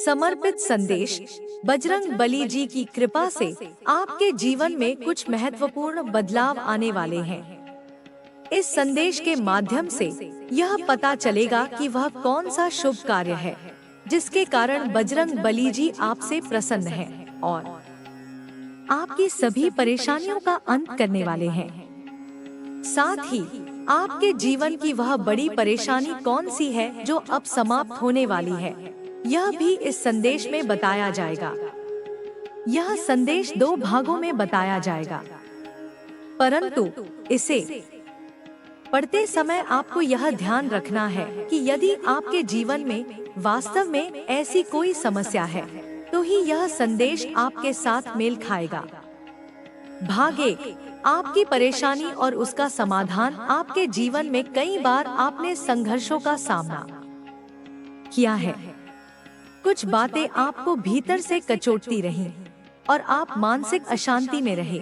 समर्पित संदेश। बजरंग बली जी की कृपा से आपके जीवन में कुछ महत्वपूर्ण बदलाव आने वाले हैं। इस संदेश के माध्यम से यह पता चलेगा कि वह कौन सा शुभ कार्य है जिसके कारण बजरंग बली जी आपसे प्रसन्न हैं और आपकी सभी परेशानियों का अंत करने वाले हैं। साथ ही आपके जीवन की वह बड़ी परेशानी कौन सी है जो अब समाप्त होने वाली है, यह भी इस संदेश में बताया जाएगा। यह संदेश 2 भागों में बताया जाएगा, परंतु इसे पढ़ते समय आपको यह ध्यान रखना है कि यदि आपके जीवन में वास्तव में ऐसी कोई समस्या है तो ही यह संदेश आपके साथ मेल खाएगा। भाग 1, आपकी परेशानी और उसका समाधान। आपके जीवन में कई बार आपने संघर्षों का सामना किया है। कुछ बातें आपको भीतर से कचोटती रहीं और आप मानसिक अशांति में रहे,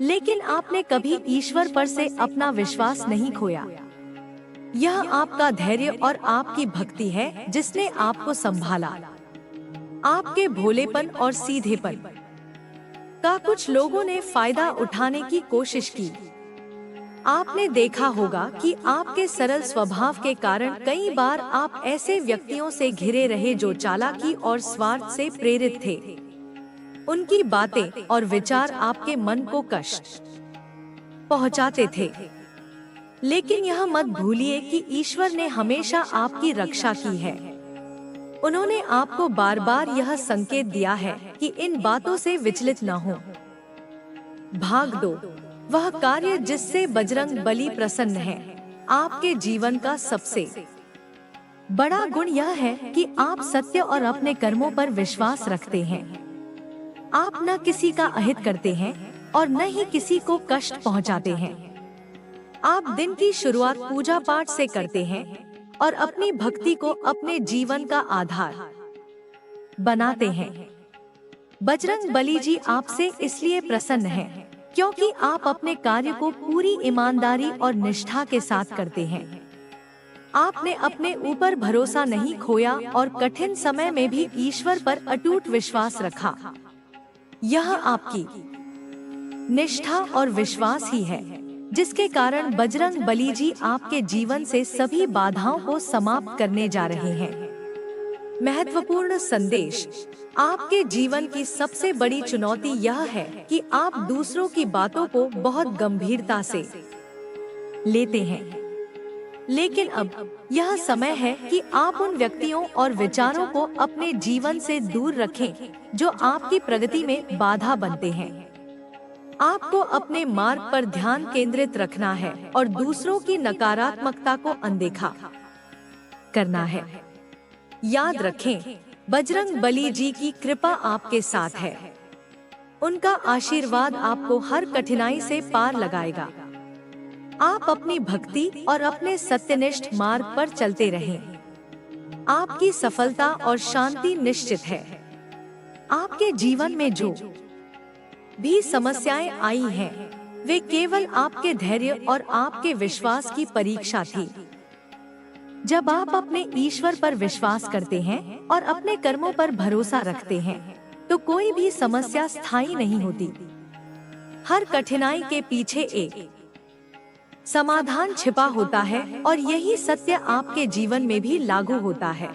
लेकिन आपने कभी ईश्वर पर से अपना विश्वास नहीं खोया। यह आपका धैर्य और आपकी भक्ति है जिसने आपको संभाला। आपके भोलेपन और सीधेपन का कुछ लोगों ने फायदा उठाने की कोशिश की। आपने देखा होगा कि आपके सरल स्वभाव के कारण कई बार आप ऐसे व्यक्तियों से घिरे रहे जो चालाकी और स्वार्थ से प्रेरित थे। उनकी बातें और विचार आपके मन को कष्ट पहुंचाते थे, लेकिन यह मत भूलिए कि ईश्वर ने हमेशा आपकी रक्षा की है। उन्होंने आपको बार बार यह संकेत दिया है कि इन बातों से विचलित न हो। भाग 2, वह कार्य जिससे बजरंग बली प्रसन्न है। आपके जीवन का सबसे बड़ा गुण यह है कि आप सत्य और अपने कर्मों पर विश्वास रखते हैं। आप न किसी का अहित करते हैं और न ही किसी को कष्ट पहुंचाते हैं। आप दिन की शुरुआत पूजा पाठ से करते हैं और अपनी भक्ति को अपने जीवन का आधार बनाते हैं। बजरंग बली जी आपसे इसलिए प्रसन्न हैं क्योंकि आप अपने कार्य को पूरी ईमानदारी और निष्ठा के साथ करते हैं। आपने अपने ऊपर भरोसा नहीं खोया और कठिन समय में भी ईश्वर पर अटूट विश्वास रखा। यह आपकी निष्ठा और विश्वास ही है जिसके कारण बजरंग बली जी आपके जीवन से सभी बाधाओं को समाप्त करने जा रहे हैं। महत्वपूर्ण संदेश। आपके जीवन की सबसे बड़ी चुनौती यह है कि आप दूसरों की बातों को बहुत गंभीरता से लेते हैं, लेकिन अब यह समय है कि आप उन व्यक्तियों और विचारों को अपने जीवन से दूर रखें जो आपकी प्रगति में बाधा बनते हैं। आपको अपने मार्ग पर ध्यान केंद्रित रखना है और दूसरों की नकारात्मकता को अनदेखा करना है। याद रखें, बजरंग बली जी की कृपा आपके साथ है। उनका आशीर्वाद आपको हर कठिनाई से पार लगाएगा। आप अपनी भक्ति और अपने सत्यनिष्ठ मार्ग पर चलते रहें। आपकी सफलता और शांति निश्चित है। आपके जीवन में जो भी समस्याएं आई हैं, वे केवल आपके धैर्य और आपके विश्वास की परीक्षा थी। जब आप अपने ईश्वर पर विश्वास करते हैं और अपने कर्मों पर भरोसा रखते हैं, तो कोई भी समस्या स्थायी नहीं होती। हर कठिनाई के पीछे एक समाधान छिपा होता है और यही सत्य आपके जीवन में भी लागू होता है।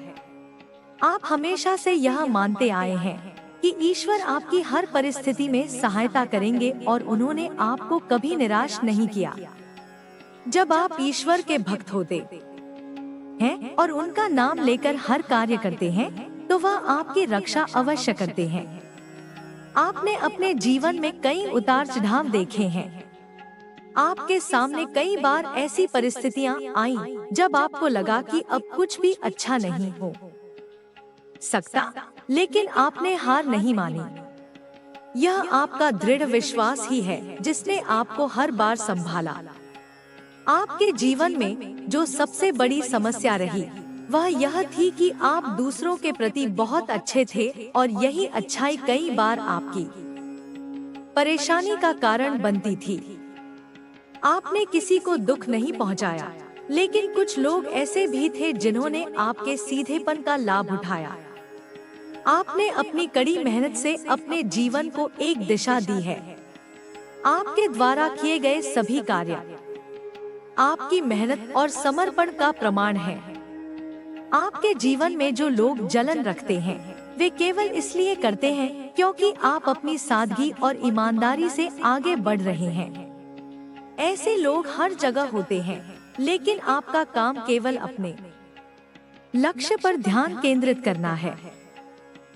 आप हमेशा से यह मानते आए हैं कि ईश्वर आपकी हर परिस्थिति में सहायता करेंगे और उन्होंने आपको कभी निराश नहीं किया। जब आप ईश्वर के भक्त होते हैं और उनका नाम लेकर हर कार्य करते हैं, तो वह आपकी रक्षा अवश्य करते हैं। आपने अपने जीवन में कई उतार चढ़ाव देखे हैं। आपके सामने कई बार ऐसी परिस्थितियां आईं जब आपको लगा कि अब कुछ भी अच्छा नहीं हो सकता, लेकिन आपने हार नहीं मानी। यह आपका दृढ़ विश्वास ही है जिसने आपको हर बार संभाला। आपके जीवन में जो सबसे बड़ी समस्या रही, वह यह थी कि आप दूसरों के प्रति बहुत अच्छे थे और यही अच्छाई कई बार आपकी परेशानी का कारण बनती थी। आपने किसी को दुख नहीं पहुंचाया, लेकिन कुछ लोग ऐसे भी थे जिन्होंने आपके सीधेपन का लाभ उठाया। आपने अपनी कड़ी मेहनत से अपने जीवन को एक दिशा दी है। आपके द्वारा किए गए सभी कार्य आपकी मेहनत और समर्पण का प्रमाण है। आपके जीवन में जो लोग जलन रखते हैं, वे केवल इसलिए करते हैं क्योंकि आप अपनी सादगी और ईमानदारी से आगे बढ़ रहे हैं। ऐसे लोग हर जगह होते हैं, लेकिन आपका काम केवल अपने लक्ष्य पर ध्यान केंद्रित करना है।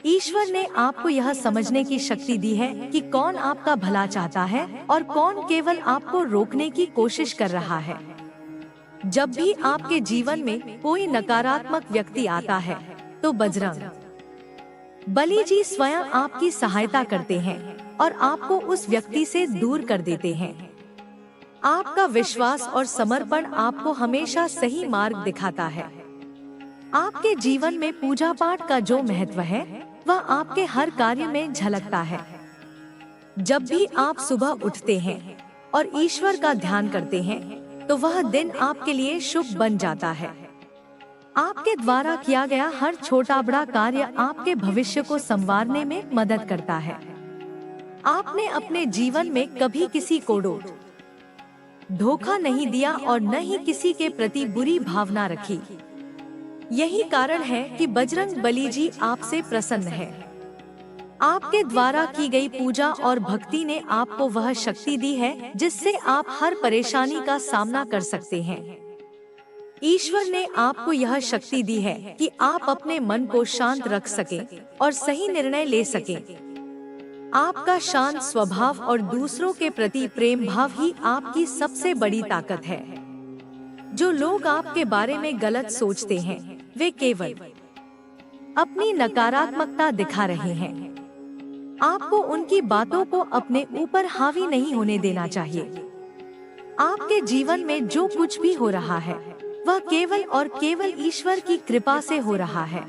ईश्वर ने आपको यह समझने की शक्ति दी है कि कौन आपका भला चाहता है और कौन केवल आपको रोकने की कोशिश कर रहा है। जब भी आपके जीवन में कोई नकारात्मक व्यक्ति आता है, तो बजरंग बली जी स्वयं आपकी सहायता करते हैं और आपको उस व्यक्ति से दूर कर देते हैं। आपका विश्वास और समर्पण आपको हमेशा सही मार्ग दिखाता है। आपके जीवन में पूजा पाठ का जो महत्व है, वह आपके हर कार्य में झलकता है। जब भी आप सुबह उठते हैं और ईश्वर का ध्यान करते हैं, तो वह दिन आपके लिए शुभ बन जाता है। आपके द्वारा किया गया हर छोटा बड़ा कार्य आपके भविष्य को संवारने में मदद करता है। आपने अपने जीवन में कभी किसी को धोखा नहीं दिया और न ही किसी के प्रति बुरी भावना रखी। यही कारण है कि बजरंग बली जी आपसे प्रसन्न है। आपके द्वारा की गई पूजा और भक्ति ने आपको वह शक्ति दी है जिससे आप हर परेशानी का सामना कर सकते हैं। ईश्वर ने आपको यह शक्ति दी है कि आप अपने मन को शांत रख सकें और सही निर्णय ले सकें। आपका शांत स्वभाव और दूसरों के प्रति प्रेम भाव ही आपकी सबसे बड़ी ताकत है। जो लोग आपके बारे में गलत सोचते हैं, वे केवल अपनी नकारात्मकता दिखा रहे हैं। आपको उनकी बातों को अपने ऊपर हावी नहीं होने देना चाहिए। आपके जीवन में जो कुछ भी हो रहा है, वह केवल और केवल ईश्वर की कृपा से हो रहा है।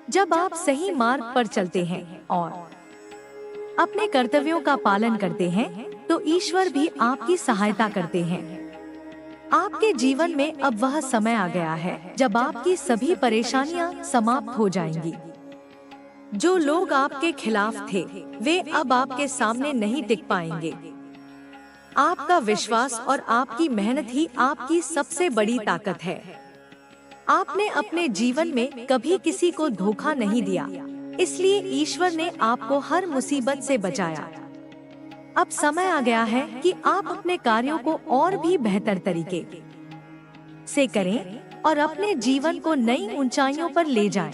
जब आप सही मार्ग पर चलते हैं और अपने कर्तव्यों का पालन करते हैं, तो ईश्वर भी आपकी सहायता करते हैं। आपके जीवन में अब वह समय आ गया है जब आपकी सभी परेशानियां समाप्त हो जाएंगी। जो लोग आपके खिलाफ थे, वे अब आपके सामने नहीं टिक पाएंगे। आपका विश्वास और आपकी मेहनत ही आपकी सबसे बड़ी ताकत है। आपने अपने जीवन में कभी किसी को धोखा नहीं दिया, इसलिए ईश्वर ने आपको हर मुसीबत से बचाया। अब समय आ गया है कि आप अपने कार्यों को और भी बेहतर तरीके से करें और अपने जीवन को नई ऊंचाइयों पर ले जाएं।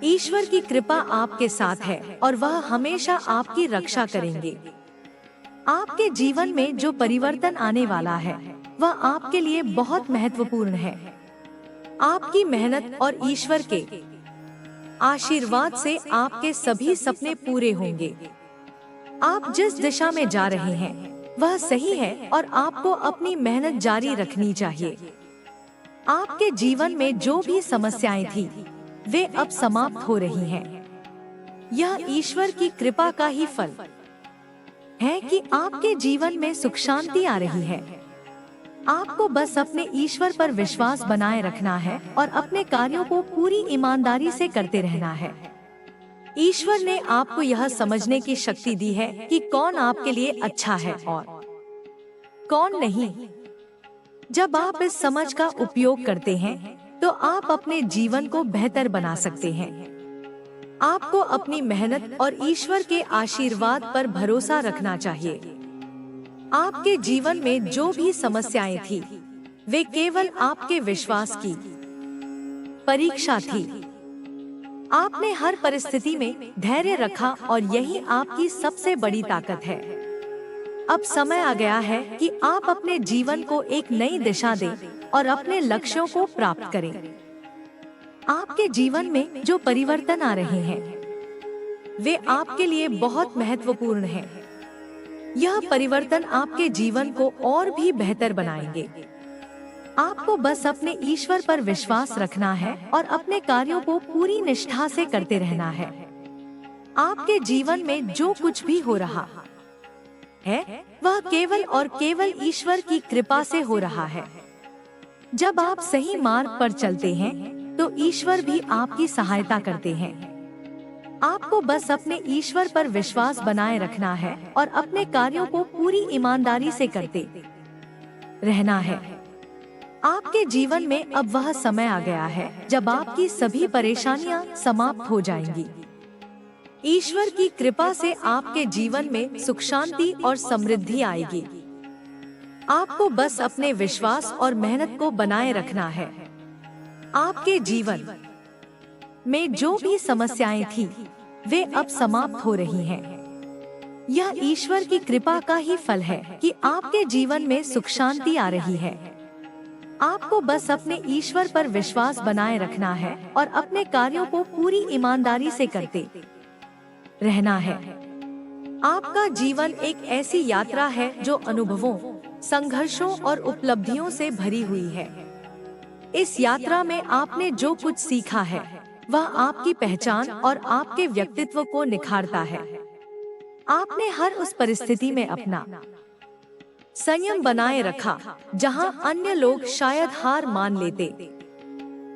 ईश्वर की कृपा आपके साथ है और वह हमेशा आपकी रक्षा करेंगे। आपके जीवन में जो परिवर्तन आने वाला है, वह आपके लिए बहुत महत्वपूर्ण है। आपकी मेहनत और ईश्वर के आशीर्वाद से आपके सभी सपने पूरे होंगे। आप जिस दिशा में जा रहे हैं, वह सही है और आपको अपनी मेहनत जारी रखनी चाहिए। आपके जीवन में जो भी समस्याएं थी, वे अब समाप्त हो रही हैं। यह ईश्वर की कृपा का ही फल है कि आपके जीवन में सुख शांति आ रही है। आपको बस अपने ईश्वर पर विश्वास बनाए रखना है और अपने कार्यों को पूरी ईमानदारी से करते रहना है। ईश्वर ने आपको यह समझने की शक्ति दी है कि कौन आपके लिए अच्छा है और कौन नहीं। जब आप इस समझ का उपयोग करते हैं, तो आप अपने जीवन को बेहतर बना सकते हैं। आपको अपनी मेहनत और ईश्वर के आशीर्वाद पर भरोसा रखना चाहिए। आपके जीवन में जो भी समस्याएं थी, वे केवल आपके विश्वास की परीक्षा थी। आपने हर परिस्थिति में धैर्य रखा और यही आपकी सबसे बड़ी ताकत है। अब समय आ गया है कि आप अपने जीवन को एक नई दिशा दें और अपने लक्ष्यों को प्राप्त करें। आपके जीवन में जो परिवर्तन आ रहे हैं, वे आपके लिए बहुत महत्वपूर्ण हैं। यह परिवर्तन आपके जीवन को और भी बेहतर बनाएंगे। आपको बस अपने ईश्वर पर विश्वास रखना है और अपने कार्यों को पूरी निष्ठा से करते रहना है। आपके जीवन में जो कुछ भी हो रहा है, वह केवल और केवल ईश्वर की कृपा से हो रहा है। जब आप सही मार्ग पर चलते हैं, तो ईश्वर भी आपकी सहायता करते हैं। आपको बस अपने ईश्वर पर विश्वास बनाए रखना है और अपने कार्यों को पूरी ईमानदारी से करते रहना है। आपके जीवन में अब वह समय आ गया है जब आपकी सभी परेशानियां समाप्त हो जाएंगी। ईश्वर की कृपा से आपके जीवन में सुख शांति और समृद्धि आएगी। आपको बस अपने विश्वास और मेहनत को बनाए रखना है। आपके जीवन में जो भी समस्याएं थी वे अब समाप्त हो रही हैं। यह ईश्वर की कृपा का ही फल है कि आपके जीवन में सुख शांति आ रही है। आपको बस अपने ईश्वर पर विश्वास बनाए रखना है और अपने कार्यों को पूरी ईमानदारी से करते रहना है। आपका जीवन एक ऐसी यात्रा है जो अनुभवों, संघर्षों और उपलब्धियों से भरी हुई है। इस यात्रा में आपने जो कुछ सीखा है वह आपकी पहचान और आपके व्यक्तित्व को निखारता है। आपने हर उस परिस्थिति में अपना संयम बनाए रखा जहां अन्य लोग शायद हार मान लेते।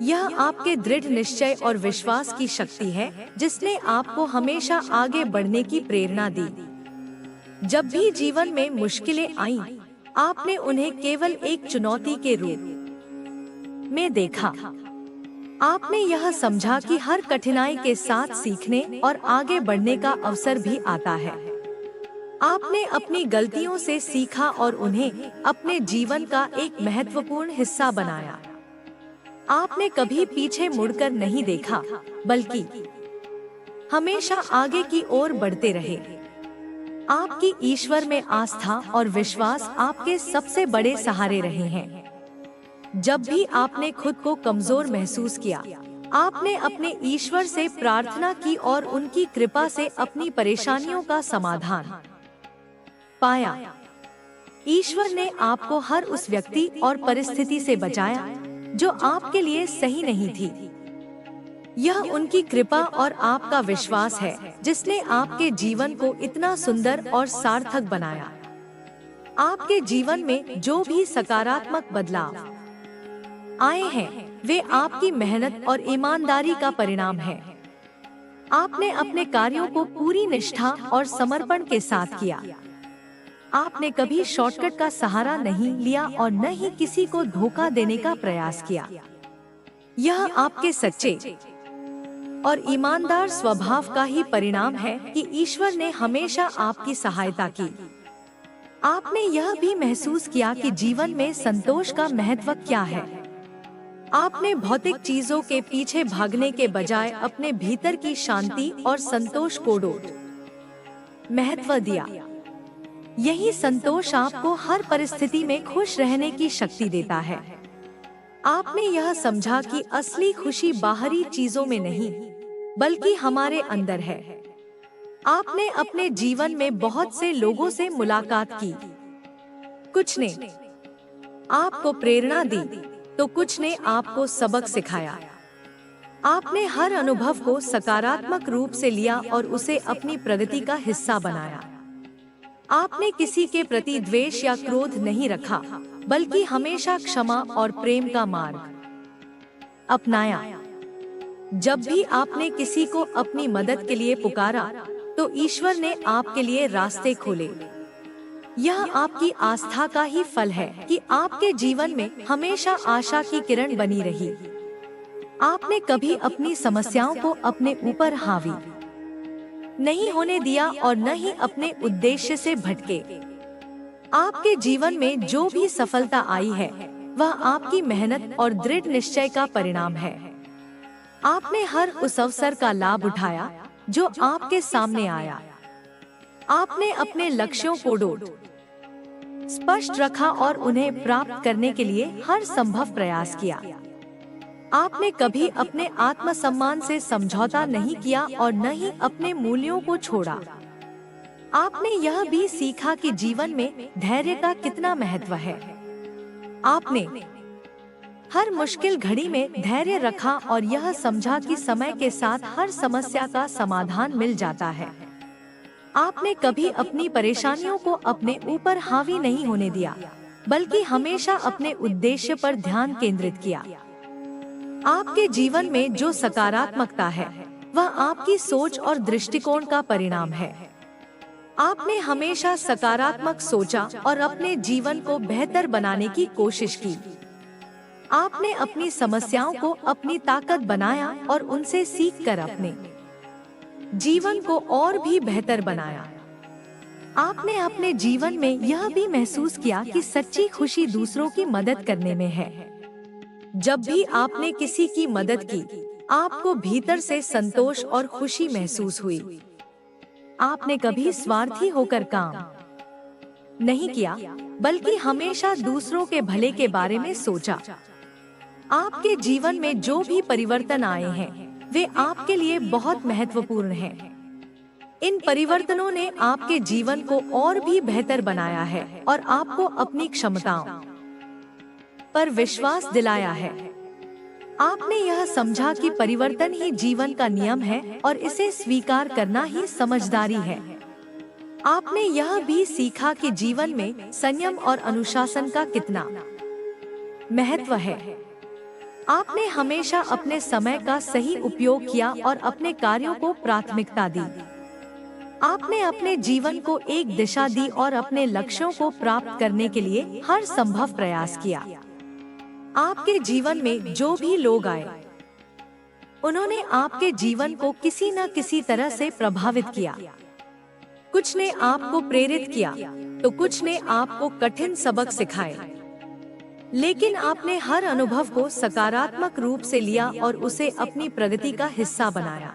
यह आपके दृढ़ निश्चय और विश्वास की शक्ति है जिसने आपको हमेशा आगे बढ़ने की प्रेरणा दी। जब भी जीवन में मुश्किलें आईं, आपने उन्हें केवल एक चुनौती के रूप में देखा। आपने यह समझा कि हर कठिनाई के साथ सीखने और आगे बढ़ने का अवसर भी आता है। आपने अपनी गलतियों से सीखा और उन्हें अपने जीवन का एक महत्वपूर्ण हिस्सा बनाया। आपने कभी पीछे मुड़कर नहीं देखा, बल्कि हमेशा आगे की ओर बढ़ते रहे। आपकी ईश्वर में आस्था और विश्वास आपके सबसे बड़े सहारे रहे हैं। जब भी आपने खुद को कमजोर महसूस किया, आपने अपने ईश्वर से प्रार्थना की और उनकी कृपा से अपनी परेशानियों का समाधान पाया। ईश्वर ने आपको हर उस व्यक्ति और परिस्थिति से बचाया जो आपके लिए सही नहीं थी। यह उनकी कृपा और आपका विश्वास है जिसने आपके जीवन को इतना सुंदर और सार्थक बनाया। आपके जीवन में जो भी सकारात्मक बदलाव आए हैं वे आपकी मेहनत और ईमानदारी का परिणाम है। आपने अपने कार्यों को पूरी निष्ठा और समर्पण के साथ किया। आपने कभी शॉर्टकट का सहारा नहीं लिया और न ही किसी को धोखा देने का प्रयास किया। यह आपके सच्चे और ईमानदार स्वभाव का ही परिणाम है कि ईश्वर ने हमेशा आपकी सहायता की। आपने यह भी महसूस किया कि जीवन में संतोष का महत्व क्या है। आपने भौतिक चीजों के पीछे भागने के बजाय अपने भीतर की शांति और संतोष को महत्व दिया। यही संतोष आपको हर परिस्थिति में खुश रहने की शक्ति देता है। आपने यह समझा कि असली खुशी बाहरी चीजों में नहीं, बल्कि हमारे अंदर है। आपने अपने जीवन में बहुत से लोगों से मुलाकात की। कुछ ने आपको प्रेरणा दी, तो कुछ ने आपको सबक सिखाया। आपने हर अनुभव को सकारात्मक रूप से लिया और उसे अपनी प्रगति का हिस्सा बनाया। आपने किसी के प्रति द्वेष या क्रोध नहीं रखा, बल्कि हमेशा क्षमा और प्रेम का मार्ग अपनाया। जब भी आपने किसी को अपनी मदद के लिए पुकारा, तो ईश्वर ने आपके लिए रास्ते खोले। यह आपकी आस्था का ही फल है कि आपके जीवन में हमेशा आशा की किरण बनी रही। आपने कभी अपनी समस्याओं को अपने ऊपर हावी नहीं होने दिया और न ही अपने उद्देश्य से भटके। आपके जीवन में जो भी सफलता आई है वह आपकी मेहनत और दृढ़ निश्चय का परिणाम है। आपने हर उस अवसर का लाभ उठाया जो आपके सामने आया। आपने अपने लक्ष्यों को स्पष्ट रखा और उन्हें प्राप्त करने के लिए हर संभव प्रयास किया। आपने कभी अपने आत्मसम्मान से समझौता नहीं किया और न ही अपने मूल्यों को छोड़ा। आपने यह भी सीखा कि जीवन में धैर्य का कितना महत्व है। आपने हर मुश्किल घड़ी में धैर्य रखा और यह समझा कि समय के साथ हर समस्या का समाधान मिल जाता है। आपने कभी अपनी परेशानियों को अपने ऊपर हावी नहीं होने दिया, बल्कि हमेशा अपने उद्देश्य पर ध्यान केंद्रित किया। आपके जीवन में जो सकारात्मकता है वह आपकी सोच और दृष्टिकोण का परिणाम है। आपने हमेशा सकारात्मक सोचा और अपने जीवन को बेहतर बनाने की कोशिश की। आपने अपनी समस्याओं को अपनी ताकत बनाया और उनसे सीखकर अपने जीवन को और भी बेहतर बनाया। आपने अपने जीवन में यह भी महसूस किया कि सच्ची खुशी दूसरों की मदद करने में है। जब भी आपने किसी की मदद की, आपको भीतर से संतोष और खुशी महसूस हुई। आपने कभी स्वार्थी होकर काम नहीं किया, बल्कि हमेशा दूसरों के भले के बारे में सोचा। आपके जीवन में जो भी परिवर्तन आए हैं, वे आपके लिए बहुत महत्वपूर्ण हैं। इन परिवर्तनों ने आपके जीवन को और भी बेहतर बनाया है और आपको अपनी क्षमताओं पर विश्वास दिलाया है। आपने यह समझा कि परिवर्तन ही जीवन का नियम है और इसे स्वीकार करना ही समझदारी है। आपने यह भी सीखा कि जीवन में संयम और अनुशासन का कितना महत्व है। आपने हमेशा अपने समय का सही उपयोग किया और अपने कार्यों को प्राथमिकता दी। आपने अपने जीवन को एक दिशा दी और अपने लक्ष्यों को प्राप्त करने के लिए हर संभव प्रयास किया। आपके जीवन में जो भी लोग आए, उन्होंने आपके जीवन को किसी न किसी तरह से प्रभावित किया। कुछ ने आपको प्रेरित किया, तो कुछ ने आपको कठिन सबक सिखाए। लेकिन आपने हर अनुभव को सकारात्मक रूप से लिया और उसे अपनी प्रगति का हिस्सा बनाया।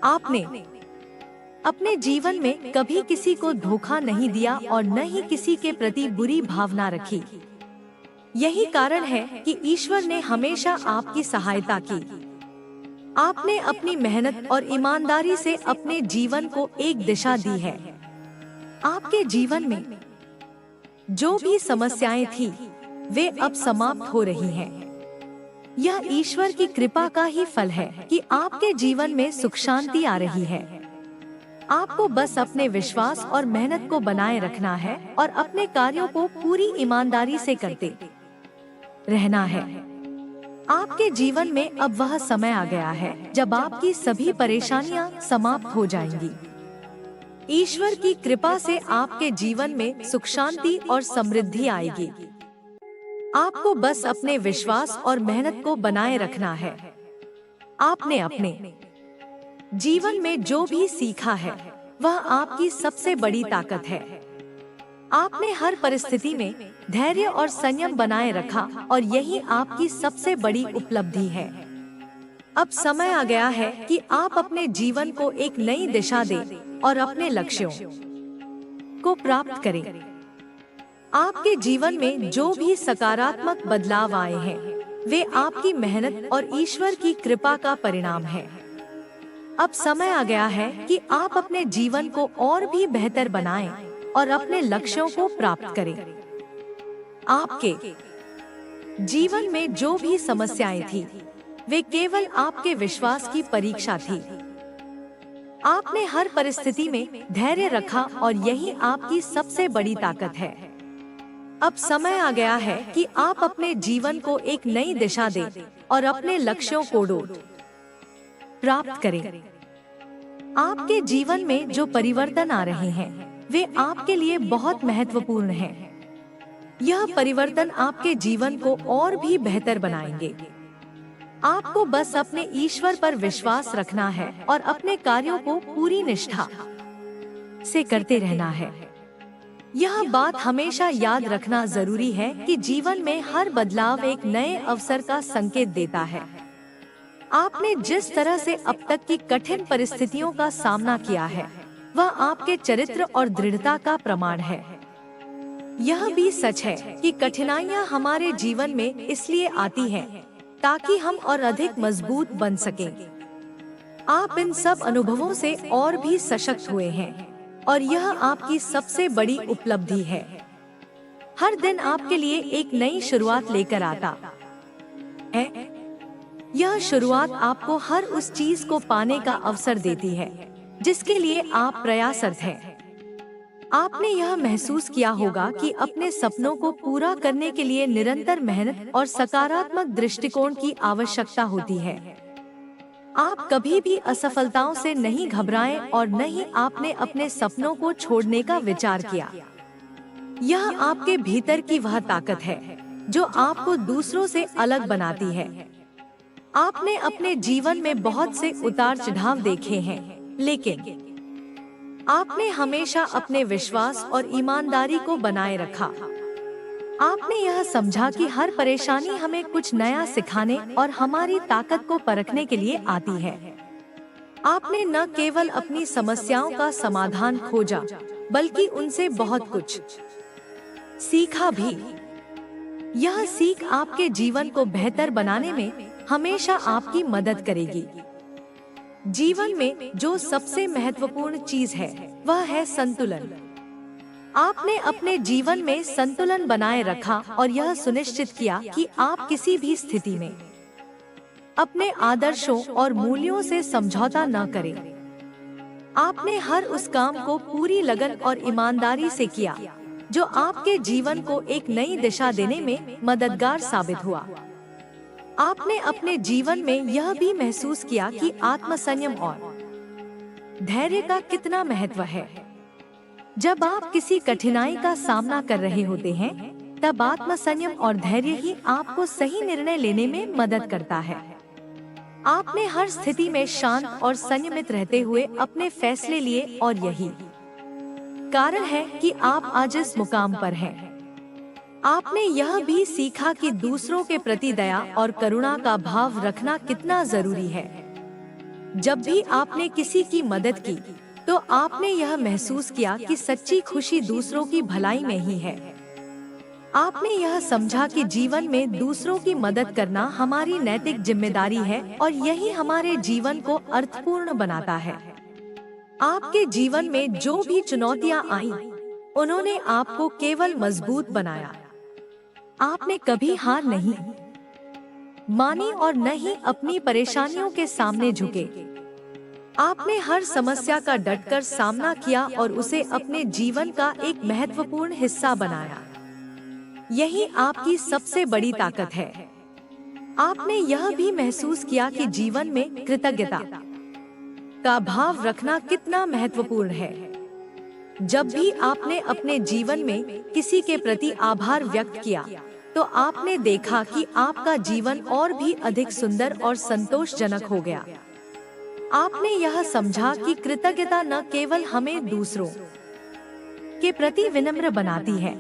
आपने अपने जीवन में कभी किसी को धोखा नहीं दिया और न ही किसी के प्रति बुरी भावना रखी। यही कारण है कि ईश्वर ने हमेशा आपकी सहायता की। आपने अपनी मेहनत और ईमानदारी से अपने जीवन को एक दिशा दी है। आपके जीवन में जो भी समस्याएं थी, वे अब समाप्त हो रही हैं। यह ईश्वर की कृपा का ही फल है कि आपके जीवन में सुख शांति आ रही है। आपको बस अपने विश्वास और मेहनत को बनाए रखना है और अपने कार्यों को पूरी ईमानदारी से करते रहना है। आपके जीवन में अब वह समय आ गया है जब आपकी सभी परेशानियां समाप्त हो जाएंगी। ईश्वर की कृपा से आपके जीवन में सुख शांति और समृद्धि आएगी। आपको बस अपने विश्वास और मेहनत को बनाए रखना है। आपने अपने जीवन में जो भी सीखा है, वह आपकी सबसे बड़ी ताकत है। आपने हर परिस्थिति में धैर्य और संयम बनाए रखा और यही आपकी सबसे बड़ी उपलब्धि है। अब समय आ गया है कि आप अपने जीवन को एक नई दिशा दें और अपने लक्ष्यों को प्राप्त करें। आपके जीवन में जो भी सकारात्मक बदलाव आए हैं, वे आपकी मेहनत और ईश्वर की कृपा का परिणाम है। अब समय आ गया है कि आप अपने जीवन को और भी बेहतर बनाएं और अपने लक्ष्यों को प्राप्त करें। आपके जीवन में जो भी समस्याएं थी, वे केवल आपके विश्वास की परीक्षा थी। आपने हर परिस्थिति में धैर्य रखा और यही आपकी सबसे बड़ी ताकत है। अब समय आ गया है कि आप अपने जीवन को एक नई दिशा दें और अपने लक्ष्यों को प्राप्त करें। आपके जीवन में जो परिवर्तन आ रहे हैं, वे आपके लिए बहुत महत्वपूर्ण हैं। यह परिवर्तन आपके जीवन को और भी बेहतर बनाएंगे। आपको बस अपने ईश्वर पर विश्वास रखना है और अपने कार्यों को पूरी निष्ठा से करते रहना है। यह बात हमेशा याद रखना जरूरी है कि जीवन में हर बदलाव एक नए अवसर का संकेत देता है। आपने जिस तरह से अब तक की कठिन परिस्थितियों का सामना किया है, वह आपके चरित्र और दृढ़ता का प्रमाण है। यह भी सच है कि कठिनाइयां हमारे जीवन में इसलिए आती हैं ताकि हम और अधिक मजबूत बन सकें। आप इन सब अनुभवों से और भी सशक्त हुए हैं और यह आपकी सबसे बड़ी उपलब्धि है। हर दिन आपके लिए एक नई शुरुआत लेकर आता है। यह शुरुआत आपको हर उस चीज को पाने का अवसर देती है जिसके लिए आप प्रयासरत हैं। आपने यह महसूस किया होगा कि अपने सपनों को पूरा करने के लिए निरंतर मेहनत और सकारात्मक दृष्टिकोण की आवश्यकता होती है। आप कभी भी असफलताओं से नहीं घबराएं और न ही आपने अपने सपनों को छोड़ने का विचार किया। यह आपके भीतर की वह ताकत है जो आपको दूसरों से अलग बनाती है। आपने अपने जीवन में बहुत से उतार चढ़ाव देखे हैं, लेकिन आपने हमेशा अपने विश्वास और ईमानदारी को बनाए रखा। आपने यह समझा कि हर परेशानी हमें कुछ नया सिखाने और हमारी ताकत को परखने के लिए आती है। आपने न केवल अपनी समस्याओं का समाधान खोजा, बल्कि उनसे बहुत कुछ सीखा भी। यह सीख आपके जीवन को बेहतर बनाने में हमेशा आपकी मदद करेगी। जीवन में जो सबसे महत्वपूर्ण चीज है, वह है संतुलन। आपने अपने जीवन में संतुलन बनाए रखा और यह सुनिश्चित किया कि आप किसी भी स्थिति में अपने आदर्शों और मूल्यों से समझौता न करें। आपने हर उस काम को पूरी लगन और ईमानदारी से किया जो आपके जीवन को एक नई दिशा देने में मददगार साबित हुआ। आपने अपने जीवन में यह भी महसूस किया कि आत्मसंयम और धैर्य का कितना महत्व है। जब आप किसी कठिनाई का सामना कर रहे होते हैं, तब आत्मसंयम और धैर्य ही आपको सही निर्णय लेने में मदद करता है। आपने हर स्थिति में शांत और संयमित रहते हुए अपने फैसले लिए और यही कारण है कि आप आज इस मुकाम पर हैं। आपने यह भी सीखा कि दूसरों के प्रति दया और करुणा का भाव रखना कितना जरूरी है। जब भी आपने किसी की मदद की, तो आपने यह महसूस किया कि सच्ची खुशी दूसरों की भलाई में ही है। आपने यह समझा कि जीवन में दूसरों की मदद करना हमारी नैतिक जिम्मेदारी है और यही हमारे जीवन को अर्थपूर्ण बनाता है। आपके जीवन में जो भी चुनौतियां आईं, उन्होंने आपको केवल मजबूत बनाया। आपने कभी हार नहीं मानी और न ही अपनी परेशानियों के सामने झुके। आपने हर समस्या का डटकर सामना किया और उसे अपने जीवन का एक महत्वपूर्ण हिस्सा बनाया। यही आपकी सबसे बड़ी ताकत है। आपने यह भी महसूस किया कि जीवन में कृतज्ञता का भाव रखना कितना महत्वपूर्ण है। जब भी आपने अपने जीवन में किसी के प्रति आभार व्यक्त किया, तो आपने देखा कि आपका जीवन और भी अधिक सुंदर और संतोषजनक हो गया। आपने यह समझा कि कृतज्ञता न केवल हमें दूसरों के प्रति विनम्र बनाती है,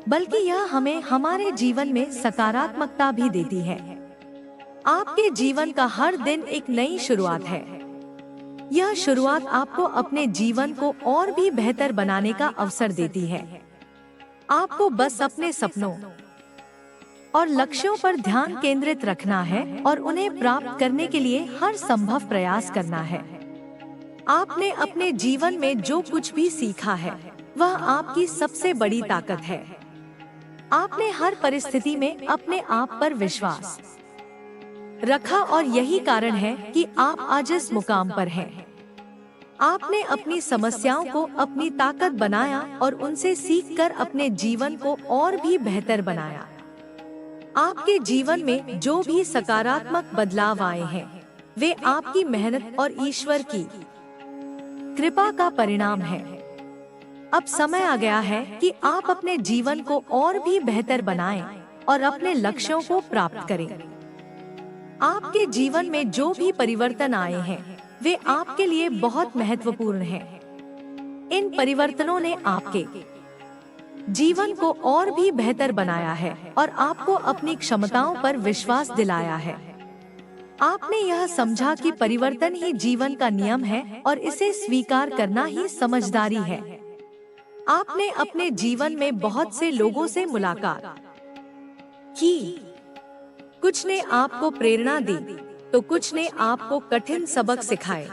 बल्कि यह हमें हमारे जीवन में सकारात्मकता भी देती है। आपके जीवन का हर दिन एक नई शुरुआत है। यह शुरुआत आपको अपने जीवन को और भी बेहतर बनाने का अवसर देती है। आपको बस अपने सपनों और लक्ष्यों पर ध्यान केंद्रित रखना है और उन्हें प्राप्त करने के लिए हर संभव प्रयास करना है। आपने अपने जीवन में जो कुछ भी सीखा है, वह आपकी सबसे बड़ी ताकत है। आपने हर परिस्थिति में अपने आप पर विश्वास रखा और यही कारण है कि आप आज इस मुकाम पर हैं। आपने अपनी समस्याओं को अपनी ताकत बनाया और उनसे सीखकर अपने जीवन को और भी बेहतर बनाया। आपके जीवन में जो भी सकारात्मक बदलाव आए हैं, वे आपकी मेहनत और ईश्वर की कृपा का परिणाम है। अब समय आ गया है कि आप अपने जीवन को और भी बेहतर बनाएं और अपने लक्ष्यों को प्राप्त करें। आपके जीवन में जो भी परिवर्तन आए हैं, वे आपके लिए बहुत महत्वपूर्ण हैं। इन परिवर्तनों ने आपके जीवन को और भी बेहतर बनाया है और आपको अपनी क्षमताओं पर विश्वास दिलाया है। आपने यह समझा कि परिवर्तन ही जीवन का नियम है और इसे स्वीकार करना ही समझदारी है। आपने अपने जीवन में बहुत से लोगों से मुलाकात की। कुछ ने आपको प्रेरणा दी, तो कुछ ने आपको कठिन सबक सिखाए,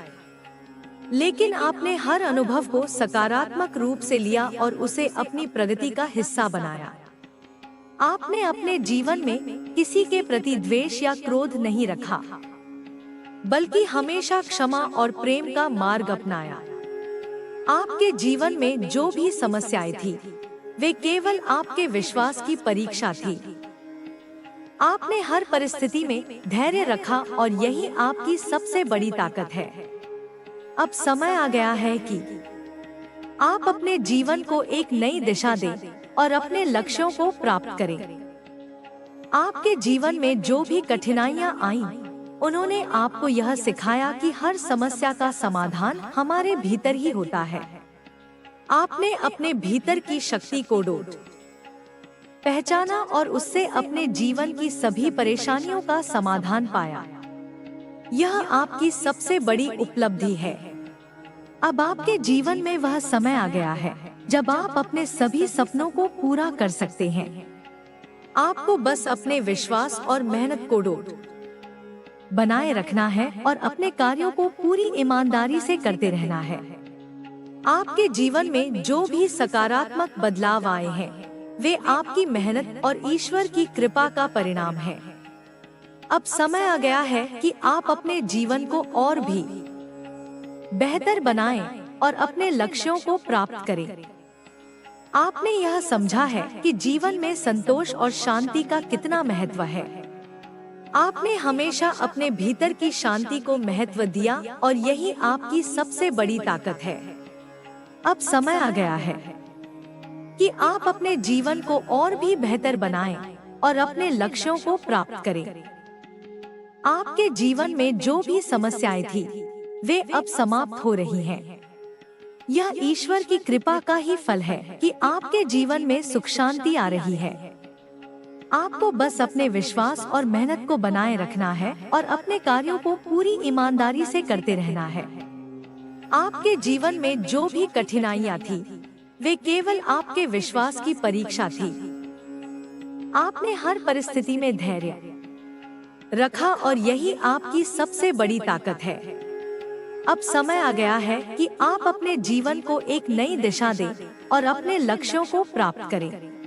लेकिन आपने हर अनुभव को सकारात्मक रूप से लिया और उसे अपनी प्रगति का हिस्सा बनाया। आपने अपने जीवन में किसी के प्रति द्वेष या क्रोध नहीं रखा, बल्कि हमेशा क्षमा और प्रेम का मार्ग अपनाया। आपके जीवन में जो भी समस्याएं थी, वे केवल आपके विश्वास की परीक्षा थी। आपने हर परिस्थिति में धैर्य रखा और यही आपकी सबसे बड़ी ताकत है। अब समय आ गया है कि आप अपने जीवन को एक नई दिशा दें और अपने लक्ष्यों को प्राप्त करें। आपके जीवन में जो भी कठिनाइयां आईं, उन्होंने आपको यह सिखाया कि हर समस्या का समाधान हमारे भीतर ही होता है। आपने अपने भीतर की शक्ति को पहचाना और उससे अपने जीवन की सभी परेशानियों का समाधान पाया। यह आपकी सबसे बड़ी उपलब्धि है। अब आपके जीवन में वह समय आ गया है जब आप अपने सभी सपनों को पूरा कर सकते हैं। आपको बस अपने विश्वास और मेहनत को बनाए रखना है और अपने कार्यों को पूरी ईमानदारी से करते रहना है। आपके जीवन में जो भी सकारात्मक बदलाव आए हैं, वे आपकी मेहनत और ईश्वर की कृपा का परिणाम है। अब समय आ गया है कि आप अपने जीवन को और भी बेहतर बनाएं और अपने लक्ष्यों को प्राप्त करें। आपने यह समझा है कि जीवन में संतोष और शांति का कितना महत्व है। आपने हमेशा अपने भीतर की शांति को महत्व दिया और यही आपकी सबसे बड़ी ताकत है। अब समय आ गया है कि आप अपने जीवन को और भी बेहतर बनाएं और अपने लक्ष्यों को प्राप्त करें। आपके जीवन में जो भी समस्याएं थी, वे अब समाप्त हो रही हैं। यह ईश्वर की कृपा का ही फल है कि आपके जीवन में सुख शांति आ रही है। आपको बस अपने विश्वास और मेहनत को बनाए रखना है और अपने कार्यों को पूरी ईमानदारी से करते रहना है। आपके जीवन में जो भी कठिनाइयां थी, वे केवल आपके विश्वास की परीक्षा थी। आपने हर परिस्थिति में धैर्य रखा और यही आपकी सबसे बड़ी ताकत है। अब समय आ गया है कि आप अपने जीवन को एक नई दिशा दें और अपने लक्ष्यों को प्राप्त करें।